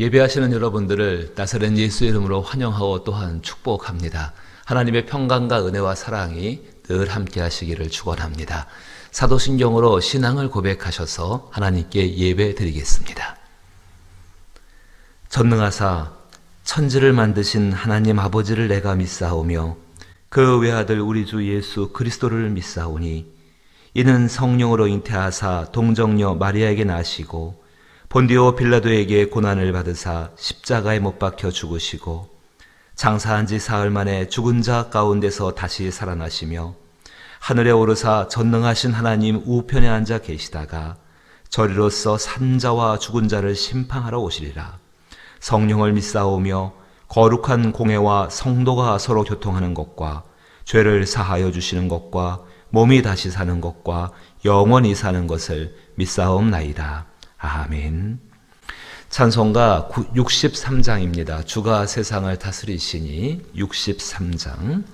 예배하시는 여러분들을 나사렛 예수 이름으로 환영하고 또한 축복합니다. 하나님의 평강과 은혜와 사랑이 늘 함께 하시기를 축원합니다. 사도신경으로 신앙을 고백하셔서 하나님께 예배 드리겠습니다. 전능하사 천지를 만드신 하나님 아버지를 내가 믿사오며 그 외아들 우리 주 예수 그리스도를 믿사오니 이는 성령으로 잉태하사 동정녀 마리아에게 나시고 본디오 빌라도에게 고난을 받으사 십자가에 못 박혀 죽으시고 장사한 지 사흘 만에 죽은 자 가운데서 다시 살아나시며 하늘에 오르사 전능하신 하나님 우편에 앉아 계시다가 저리로서 산 자와 죽은 자를 심판하러 오시리라. 성령을 믿사오며 거룩한 공회와 성도가 서로 교통하는 것과 죄를 사하여 주시는 것과 몸이 다시 사는 것과 영원히 사는 것을 믿사옵나이다. 아멘. 찬송가 63장입니다. 주가 세상을 다스리시니 63장.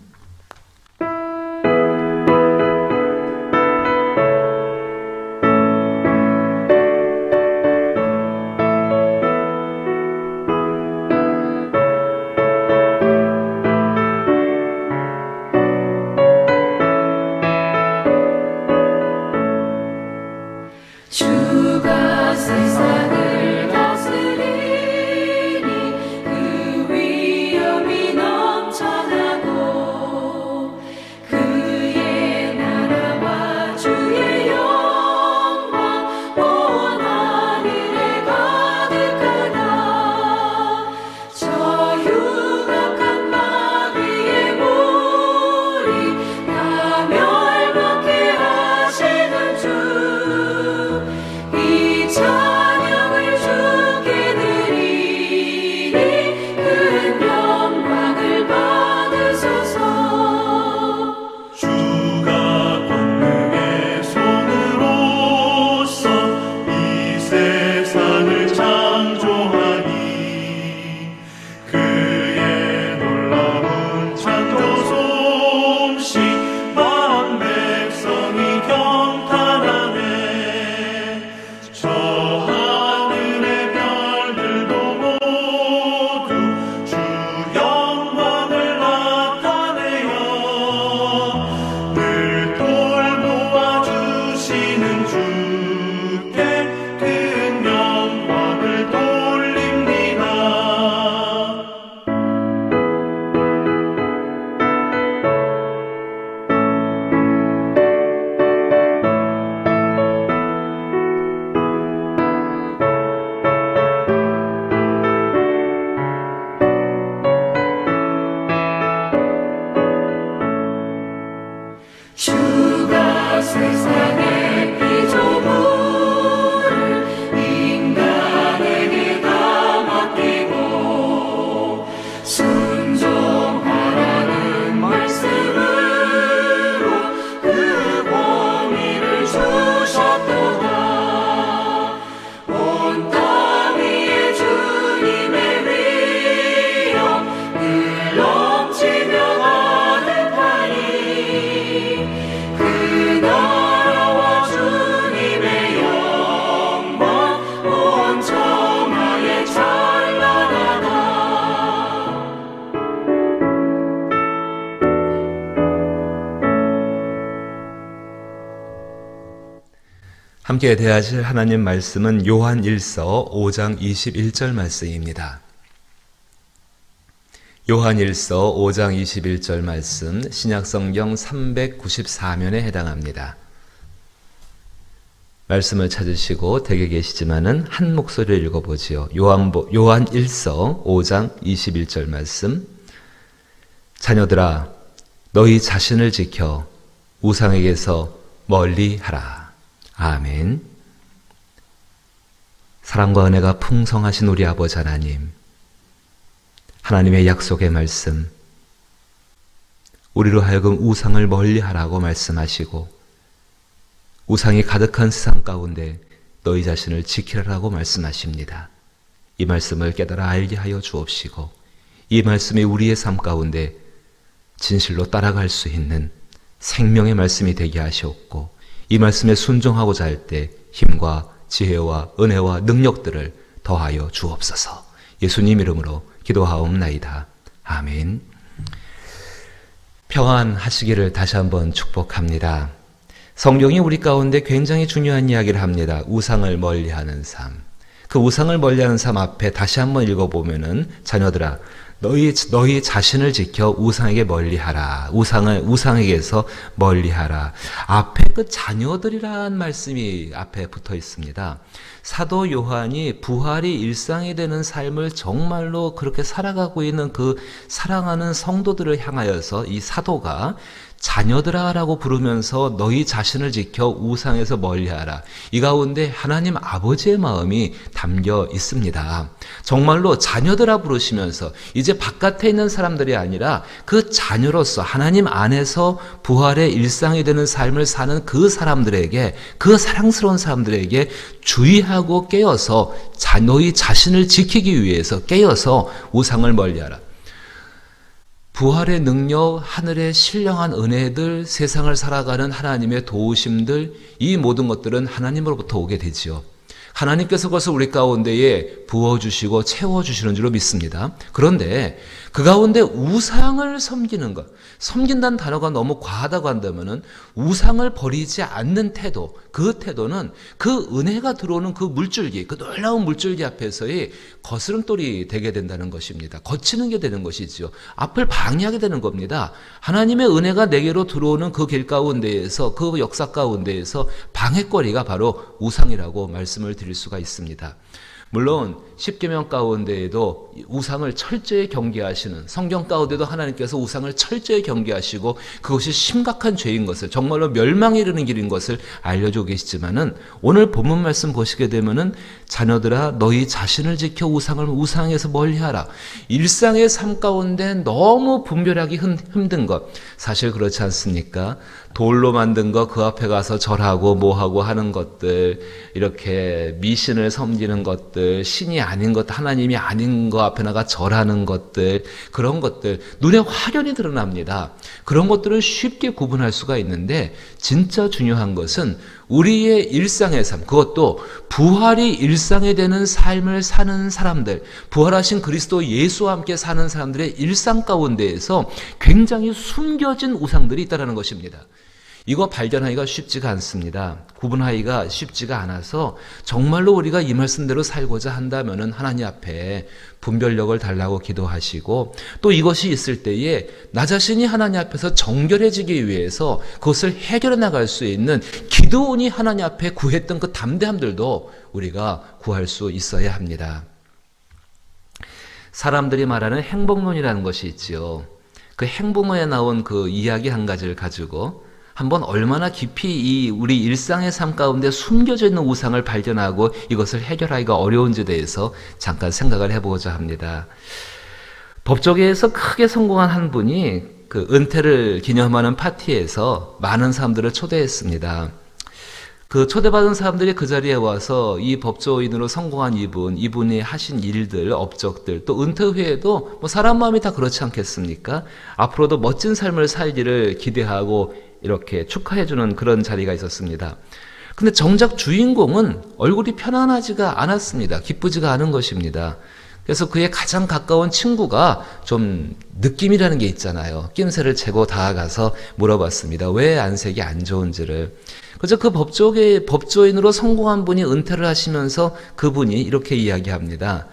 함께 대하실 하나님 말씀은 요한 1서 5장 21절 말씀입니다. 요한 1서 5장 21절 말씀 신약성경 394면에 해당합니다. 말씀을 찾으시고 댁에 계시지만은 한 목소리를 읽어보지요. 요한 1서 5장 21절 말씀 자녀들아 너희 자신을 지켜 우상에게서 멀리하라. 아멘. 사랑과 은혜가 풍성하신 우리 아버지 하나님, 하나님의 약속의 말씀, 우리로 하여금 우상을 멀리하라고 말씀하시고 우상이 가득한 세상 가운데 너희 자신을 지키라고 말씀하십니다. 이 말씀을 깨달아 알게 하여 주옵시고 이 말씀이 우리의 삶 가운데 진실로 따라갈 수 있는 생명의 말씀이 되게 하시옵고 이 말씀에 순종하고자 할 때 힘과 지혜와 은혜와 능력들을 더하여 주옵소서. 예수님 이름으로 기도하옵나이다. 아멘. 평안하시기를 다시 한번 축복합니다. 성경이 우리 가운데 굉장히 중요한 이야기를 합니다. 우상을 멀리하는 삶. 그 우상을 멀리하는 삶 앞에 다시 한번 읽어보면은 자녀들아 너희 자신을 지켜 우상에게 멀리하라. 우상에게서 멀리하라. 앞에 그 자녀들이라는 말씀이 앞에 붙어 있습니다. 사도 요한이 부활이 일상이 되는 삶을 정말로 그렇게 살아가고 있는 그 사랑하는 성도들을 향하여서 이 사도가 자녀들아라고 부르면서 너희 자신을 지켜 우상에서 멀리하라. 이 가운데 하나님 아버지의 마음이 담겨 있습니다. 정말로 자녀들아 부르시면서 이제 바깥에 있는 사람들이 아니라 그 자녀로서 하나님 안에서 부활의 일상이 되는 삶을 사는 그 사람들에게, 그 사랑스러운 사람들에게 주의하고 깨어서 너희 자신을 지키기 위해서 깨어서 우상을 멀리하라. 부활의 능력, 하늘의 신령한 은혜들, 세상을 살아가는 하나님의 도우심들, 이 모든 것들은 하나님으로부터 오게 되지요. 하나님께서 그것을 우리 가운데에 부어주시고 채워주시는 줄로 믿습니다. 그런데 그 가운데 우상을 섬기는 것, 섬긴다는 단어가 너무 과하다고 한다면은 우상을 버리지 않는 태도, 그 태도는 그 은혜가 들어오는 그 물줄기, 그 놀라운 물줄기 앞에서의 거스름돌이 되게 된다는 것입니다. 거치는 게 되는 것이지요. 앞을 방해하게 되는 겁니다. 하나님의 은혜가 내게로 들어오는 그 길 가운데에서, 그 역사 가운데에서 방해거리가 바로 우상이라고 말씀을 드릴 수가 있습니다. 물론 십계명 가운데에도 우상을 철저히 경계하시는, 성경 가운데도 하나님께서 우상을 철저히 경계하시고 그것이 심각한 죄인 것을, 정말로 멸망에 이르는 길인 것을 알려주고 계시지만은 오늘 본문 말씀 보시게 되면은 자녀들아 너희 자신을 지켜 우상에서 멀리하라. 일상의 삶 가운데 너무 분별하기 힘든 것, 사실 그렇지 않습니까? 돌로 만든 것 그 앞에 가서 절하고 뭐하고 하는 것들, 이렇게 미신을 섬기는 것들, 신이 아닌 것, 하나님이 아닌 것 앞에 나가 절하는 것들, 그런 것들 눈에 확연히 드러납니다. 그런 것들은 쉽게 구분할 수가 있는데 진짜 중요한 것은 우리의 일상의 삶, 그것도 부활이 일상에 되는 삶을 사는 사람들, 부활하신 그리스도 예수와 함께 사는 사람들의 일상 가운데에서 굉장히 숨겨진 우상들이 있다는 것입니다. 이거 발견하기가 쉽지가 않습니다. 구분하기가 쉽지가 않아서 정말로 우리가 이 말씀대로 살고자 한다면 하나님 앞에 분별력을 달라고 기도하시고, 또 이것이 있을 때에 나 자신이 하나님 앞에서 정결해지기 위해서 그것을 해결해 나갈 수 있는 기도원이 하나님 앞에 구했던 그 담대함들도 우리가 구할 수 있어야 합니다. 사람들이 말하는 행복론이라는 것이 있지요. 그 행복론에 나온 그 이야기 한 가지를 가지고 한번 얼마나 깊이 우리 일상의 삶 가운데 숨겨져 있는 우상을 발견하고 이것을 해결하기가 어려운지에 대해서 잠깐 생각을 해보고자 합니다. 법조계에서 크게 성공한 한 분이 그 은퇴를 기념하는 파티에서 많은 사람들을 초대했습니다. 그 초대받은 사람들이 그 자리에 와서 이 법조인으로 성공한 이분이 하신 일들, 업적들, 또 은퇴 후에도 뭐 사람 마음이 다 그렇지 않겠습니까? 앞으로도 멋진 삶을 살기를 기대하고 이렇게 축하해주는 그런 자리가 있었습니다. 근데 정작 주인공은 얼굴이 편안하지가 않았습니다. 기쁘지가 않은 것입니다. 그래서 그의 가장 가까운 친구가 좀 느낌이라는 게 있잖아요. 낌새를 채고 다가가서 물어봤습니다. 왜 안색이 안 좋은지를. 그래서 그 법조인으로 성공한 분이 은퇴를 하시면서 그분이 이렇게 이야기합니다.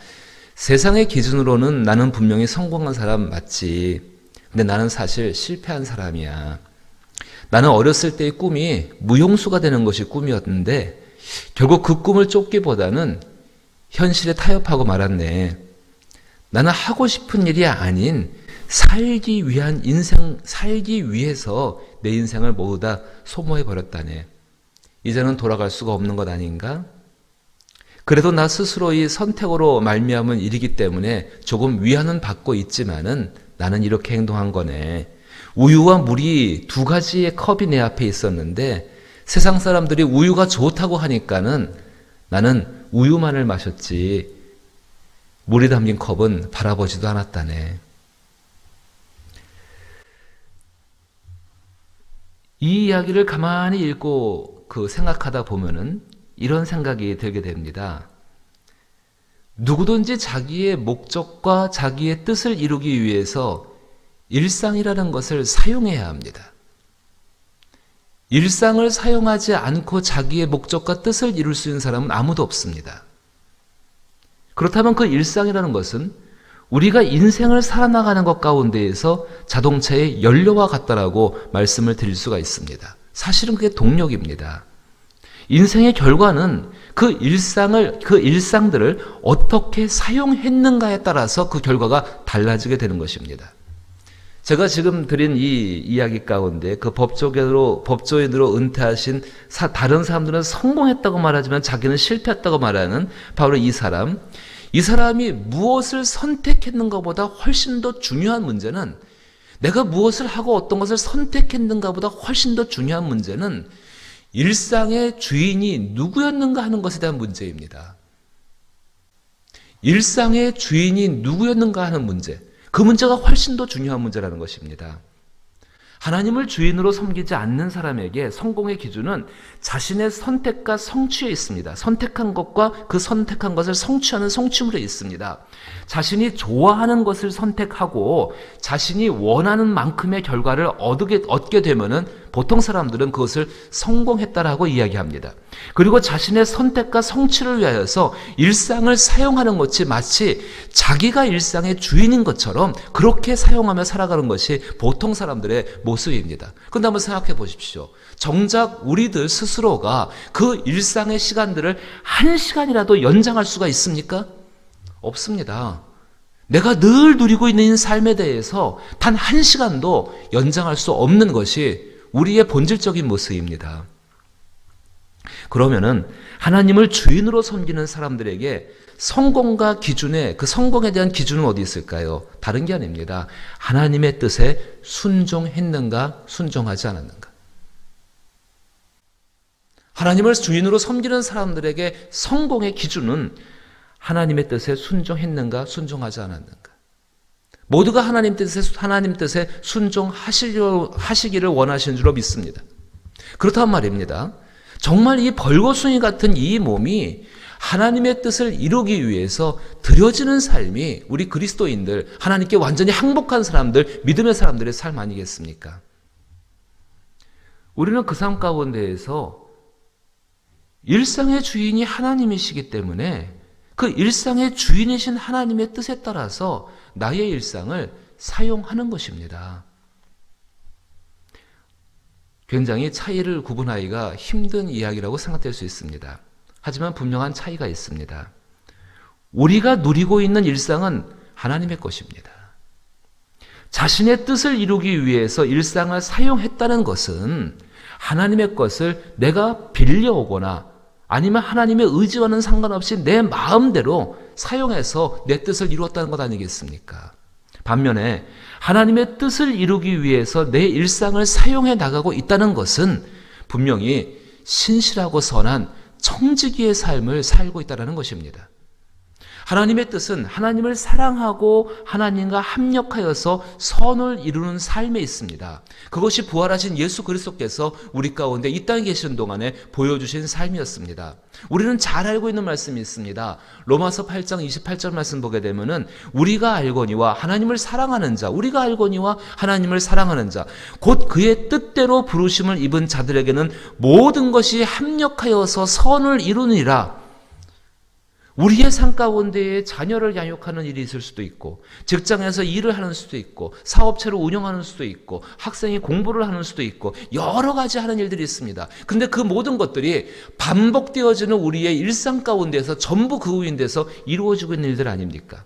세상의 기준으로는 나는 분명히 성공한 사람 맞지. 근데 나는 사실 실패한 사람이야. 나는 어렸을 때의 꿈이 무용수가 되는 것이 꿈이었는데 결국 그 꿈을 쫓기보다는 현실에 타협하고 말았네. 나는 하고 싶은 일이 아닌 살기 위해서 내 인생을 모두 다 소모해버렸다네. 이제는 돌아갈 수가 없는 것 아닌가? 그래도 나 스스로 이 선택으로 말미암은 일이기 때문에 조금 위안은 받고 있지만은 나는 이렇게 행동한 거네. 우유와 물이 두 가지의 컵이 내 앞에 있었는데 세상 사람들이 우유가 좋다고 하니까는 나는 우유만을 마셨지 물이 담긴 컵은 바라보지도 않았다네. 이 이야기를 가만히 읽고 생각하다 보면은 이런 생각이 들게 됩니다. 누구든지 자기의 목적과 자기의 뜻을 이루기 위해서 일상이라는 것을 사용해야 합니다. 일상을 사용하지 않고 자기의 목적과 뜻을 이룰 수 있는 사람은 아무도 없습니다. 그렇다면 그 일상이라는 것은 우리가 인생을 살아나가는 것 가운데에서 자동차의 연료와 같다라고 말씀을 드릴 수가 있습니다. 사실은 그게 동력입니다. 인생의 결과는 그 일상들을 어떻게 사용했는가에 따라서 그 결과가 달라지게 되는 것입니다. 제가 지금 드린 이 이야기 가운데 그 법조인으로 은퇴하신 다른 사람들은 성공했다고 말하지만 자기는 실패했다고 말하는 바로 이 사람이 무엇을 선택했는가보다 훨씬 더 중요한 문제는, 내가 무엇을 하고 어떤 것을 선택했는가보다 훨씬 더 중요한 문제는 일상의 주인이 누구였는가 하는 것에 대한 문제입니다. 일상의 주인이 누구였는가 하는 문제, 그 문제가 훨씬 더 중요한 문제라는 것입니다. 하나님을 주인으로 섬기지 않는 사람에게 성공의 기준은 자신의 선택과 성취에 있습니다. 선택한 것과 그 선택한 것을 성취하는 성취물에 있습니다. 자신이 좋아하는 것을 선택하고 자신이 원하는 만큼의 결과를 얻게 되면은 보통 사람들은 그것을 성공했다라고 이야기합니다. 그리고 자신의 선택과 성취를 위하여서 일상을 사용하는 것이 마치 자기가 일상의 주인인 것처럼 그렇게 사용하며 살아가는 것이 보통 사람들의 모습입니다. 그런데 한번 생각해 보십시오. 정작 우리들 스스로가 그 일상의 시간들을 한 시간이라도 연장할 수가 있습니까? 없습니다. 내가 늘 누리고 있는 삶에 대해서 단 한 시간도 연장할 수 없는 것이 우리의 본질적인 모습입니다. 그러면은 하나님을 주인으로 섬기는 사람들에게 성공과 기준에, 그 성공에 대한 기준은 어디 있을까요? 다른 게 아닙니다. 하나님의 뜻에 순종했는가, 순종하지 않았는가. 하나님을 주인으로 섬기는 사람들에게 성공의 기준은 하나님의 뜻에 순종했는가, 순종하지 않았는가. 모두가 하나님 뜻에 순종하시기를 원하시는 줄로 믿습니다. 그렇단 말입니다. 정말 이 벌거숭이 같은 이 몸이 하나님의 뜻을 이루기 위해서 드려지는 삶이 우리 그리스도인들, 하나님께 완전히 항복한 사람들, 믿음의 사람들의 삶 아니겠습니까? 우리는 그 삶 가운데에서 일상의 주인이 하나님이시기 때문에 그 일상의 주인이신 하나님의 뜻에 따라서 나의 일상을 사용하는 것입니다. 굉장히 차이를 구분하기가 힘든 이야기라고 생각될 수 있습니다. 하지만 분명한 차이가 있습니다. 우리가 누리고 있는 일상은 하나님의 것입니다. 자신의 뜻을 이루기 위해서 일상을 사용했다는 것은 하나님의 것을 내가 빌려오거나 아니면 하나님의 의지와는 상관없이 내 마음대로 사용해서 내 뜻을 이루었다는 것 아니겠습니까? 반면에 하나님의 뜻을 이루기 위해서 내 일상을 사용해 나가고 있다는 것은 분명히 신실하고 선한 청지기의 삶을 살고 있다는 것입니다. 하나님의 뜻은 하나님을 사랑하고 하나님과 합력하여서 선을 이루는 삶에 있습니다. 그것이 부활하신 예수 그리스도께서 우리 가운데 이 땅에 계시는 동안에 보여주신 삶이었습니다. 우리는 잘 알고 있는 말씀이 있습니다. 로마서 8장 28절 말씀 보게 되면은 우리가 알거니와 하나님을 사랑하는 자, 우리가 알거니와 하나님을 사랑하는 자, 곧 그의 뜻대로 부르심을 입은 자들에게는 모든 것이 합력하여서 선을 이루느니라. 우리의 삶 가운데에 자녀를 양육하는 일이 있을 수도 있고, 직장에서 일을 하는 수도 있고, 사업체를 운영하는 수도 있고, 학생이 공부를 하는 수도 있고, 여러 가지 하는 일들이 있습니다. 근데 그 모든 것들이 반복되어지는 우리의 일상 가운데서 전부 그 후인데서 이루어지고 있는 일들 아닙니까?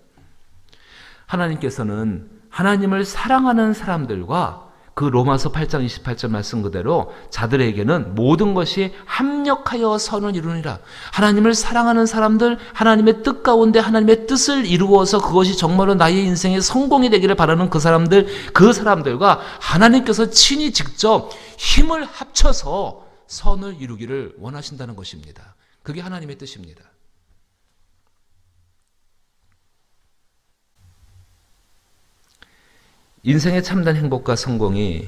하나님께서는 하나님을 사랑하는 사람들과 그 로마서 8장 28절 말씀 그대로 자들에게는 모든 것이 합력하여 선을 이루니라. 하나님을 사랑하는 사람들, 하나님의 뜻 가운데 하나님의 뜻을 이루어서 그것이 정말로 나의 인생의 성공이 되기를 바라는 그 사람들과 하나님께서 친히 직접 힘을 합쳐서 선을 이루기를 원하신다는 것입니다. 그게 하나님의 뜻입니다. 인생의 참된 행복과 성공이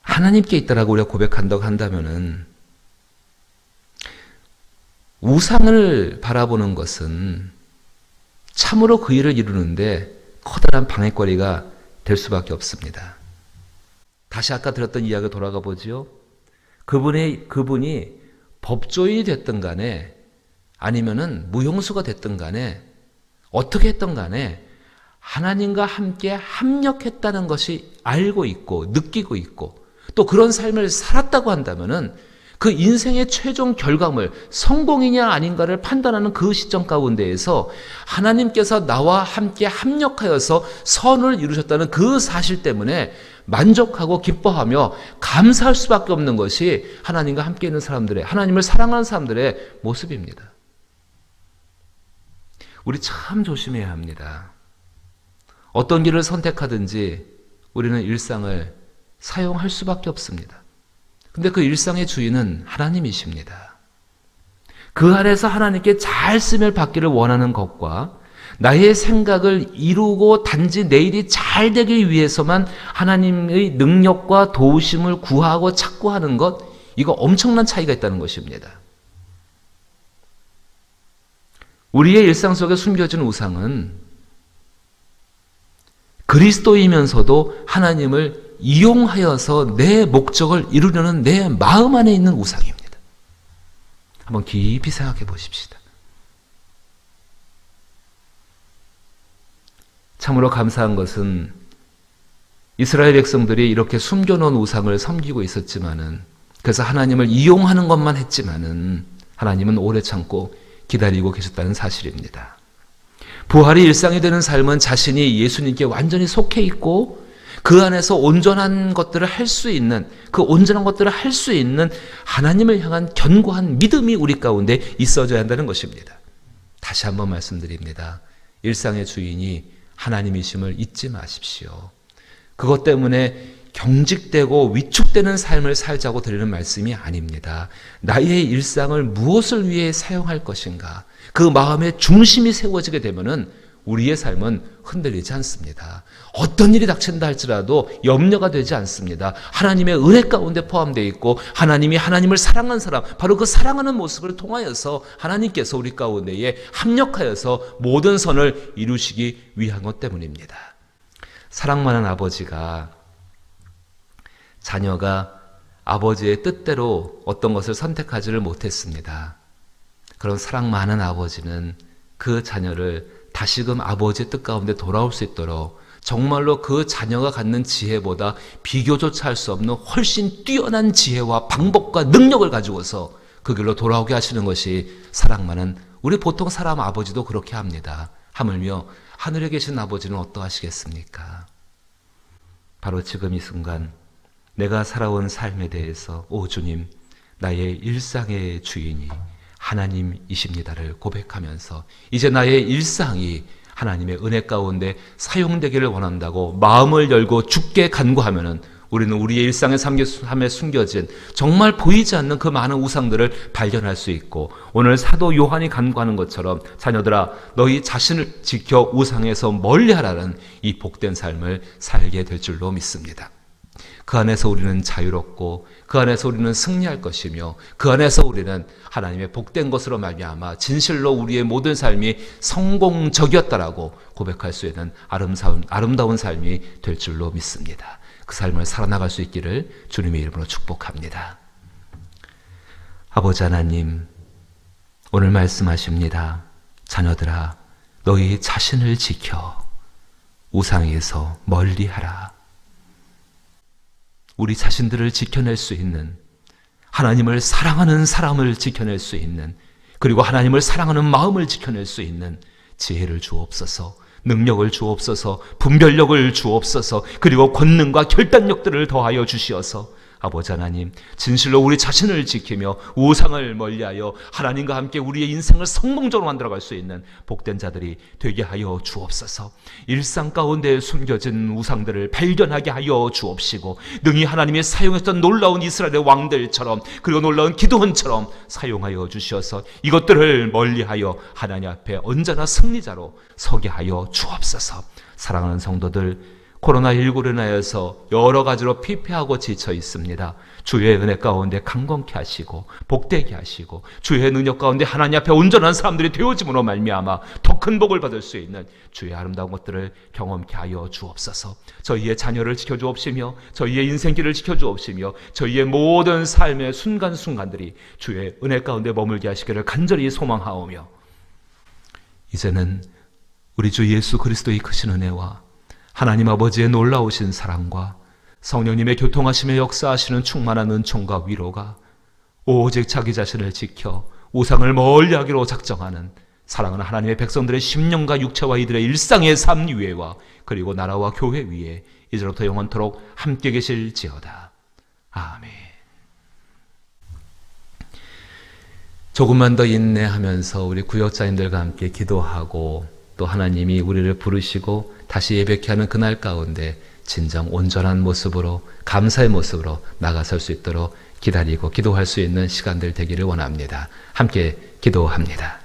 하나님께 있다라고 우리가 고백한다고 한다면은 우상을 바라보는 것은 참으로 그 일을 이루는데 커다란 방해거리가 될 수밖에 없습니다. 다시 아까 들었던 이야기 돌아가 보지요. 그분이 법조인이 됐든 간에 아니면은 무용수가 됐든 간에 어떻게 했든 간에 하나님과 함께 합력했다는 것이 알고 있고 느끼고 있고 또 그런 삶을 살았다고 한다면은 그 인생의 최종 결과물, 성공이냐 아닌가를 판단하는 그 시점 가운데에서 하나님께서 나와 함께 합력하여서 선을 이루셨다는 그 사실 때문에 만족하고 기뻐하며 감사할 수밖에 없는 것이 하나님과 함께 있는 사람들의, 하나님을 사랑하는 사람들의 모습입니다. 우리 참 조심해야 합니다. 어떤 길을 선택하든지 우리는 일상을 사용할 수밖에 없습니다. 근데 그 일상의 주인은 하나님이십니다. 그 안에서 하나님께 잘 쓰임을 받기를 원하는 것과 나의 생각을 이루고 단지 내 일이 잘 되기 위해서만 하나님의 능력과 도우심을 구하고 찾고 하는 것, 이거 엄청난 차이가 있다는 것입니다. 우리의 일상 속에 숨겨진 우상은 그리스도이면서도 하나님을 이용하여서 내 목적을 이루려는 내 마음 안에 있는 우상입니다. 한번 깊이 생각해 보십시다. 참으로 감사한 것은 이스라엘 백성들이 이렇게 숨겨놓은 우상을 섬기고 있었지만은, 그래서 하나님을 이용하는 것만 했지만은 하나님은 오래 참고 기다리고 계셨다는 사실입니다. 부활이 일상이 되는 삶은 자신이 예수님께 완전히 속해 있고 그 안에서 온전한 것들을 할 수 있는, 그 온전한 것들을 할 수 있는 하나님을 향한 견고한 믿음이 우리 가운데 있어져야 한다는 것입니다. 다시 한번 말씀드립니다. 일상의 주인이 하나님이심을 잊지 마십시오. 그것 때문에 경직되고 위축되는 삶을 살자고 드리는 말씀이 아닙니다. 나의 일상을 무엇을 위해 사용할 것인가, 그 마음의 중심이 세워지게 되면은 우리의 삶은 흔들리지 않습니다. 어떤 일이 닥친다 할지라도 염려가 되지 않습니다. 하나님의 은혜 가운데 포함되어 있고 하나님이 하나님을 사랑하는 사람, 바로 그 사랑하는 모습을 통하여서 하나님께서 우리 가운데에 합력하여서 모든 선을 이루시기 위한 것 때문입니다. 사랑 많은 아버지가 자녀가 아버지의 뜻대로 어떤 것을 선택하지를 못했습니다. 그런 사랑 많은 아버지는 그 자녀를 다시금 아버지의 뜻 가운데 돌아올 수 있도록 정말로 그 자녀가 갖는 지혜보다 비교조차 할 수 없는 훨씬 뛰어난 지혜와 방법과 능력을 가지고서 그 길로 돌아오게 하시는 것이 사랑 많은 우리 보통 사람 아버지도 그렇게 합니다. 하물며 하늘에 계신 아버지는 어떠하시겠습니까? 바로 지금 이 순간 내가 살아온 삶에 대해서 오 주님, 나의 일상의 주인이 하나님이십니다를 고백하면서 이제 나의 일상이 하나님의 은혜 가운데 사용되기를 원한다고 마음을 열고 주께 간구하면은 우리는 우리의 일상의 삶에 숨겨진 정말 보이지 않는 그 많은 우상들을 발견할 수 있고, 오늘 사도 요한이 간구하는 것처럼 자녀들아 너희 자신을 지켜 우상에서 멀리하라는 이 복된 삶을 살게 될 줄로 믿습니다. 그 안에서 우리는 자유롭고 그 안에서 우리는 승리할 것이며 그 안에서 우리는 하나님의 복된 것으로 말미암아 진실로 우리의 모든 삶이 성공적이었다라고 고백할 수 있는 아름다운 삶이 될 줄로 믿습니다. 그 삶을 살아나갈 수 있기를 주님의 이름으로 축복합니다. 아버지 하나님, 오늘 말씀하십니다. 자녀들아 너희 자신을 지켜 우상에서 멀리하라. 우리 자신들을 지켜낼 수 있는, 하나님을 사랑하는 사람을 지켜낼 수 있는, 그리고 하나님을 사랑하는 마음을 지켜낼 수 있는 지혜를 주옵소서, 능력을 주옵소서, 분별력을 주옵소서, 그리고 권능과 결단력들을 더하여 주시어서 아버지 하나님, 진실로 우리 자신을 지키며 우상을 멀리하여 하나님과 함께 우리의 인생을 성공적으로 만들어갈 수 있는 복된 자들이 되게 하여 주옵소서. 일상 가운데 숨겨진 우상들을 발견하게 하여 주옵시고 능히 하나님의 사용했던 놀라운 이스라엘의 왕들처럼, 그리고 놀라운 기드온처럼 사용하여 주셔서 이것들을 멀리하여 하나님 앞에 언제나 승리자로 서게 하여 주옵소서. 사랑하는 성도들, 코로나19로 인하여서 여러 가지로 피폐하고 지쳐 있습니다. 주의 은혜 가운데 강건케 하시고 복되게 하시고 주의 능력 가운데 하나님 앞에 온전한 사람들이 되어짐으로 말미암아 더 큰 복을 받을 수 있는 주의 아름다운 것들을 경험케 하여 주옵소서. 저희의 자녀를 지켜주옵시며 저희의 인생길을 지켜주옵시며 저희의 모든 삶의 순간순간들이 주의 은혜 가운데 머물게 하시기를 간절히 소망하오며, 이제는 우리 주 예수 그리스도의 크신 은혜와 하나님 아버지의 놀라우신 사랑과 성령님의 교통하심에 역사하시는 충만한 은총과 위로가 오직 자기 자신을 지켜 우상을 멀리하기로 작정하는 사랑하는 하나님의 백성들의 심령과 육체와 이들의 일상의 삶 위에와 그리고 나라와 교회 위에 이제로부터 영원토록 함께 계실지어다. 아멘. 조금만 더 인내하면서 우리 구역자님들과 함께 기도하고 또 하나님이 우리를 부르시고 다시 예배케 하는 그날 가운데 진정 온전한 모습으로 감사의 모습으로 나가설 수 있도록 기다리고 기도할 수 있는 시간들 되기를 원합니다. 함께 기도합니다.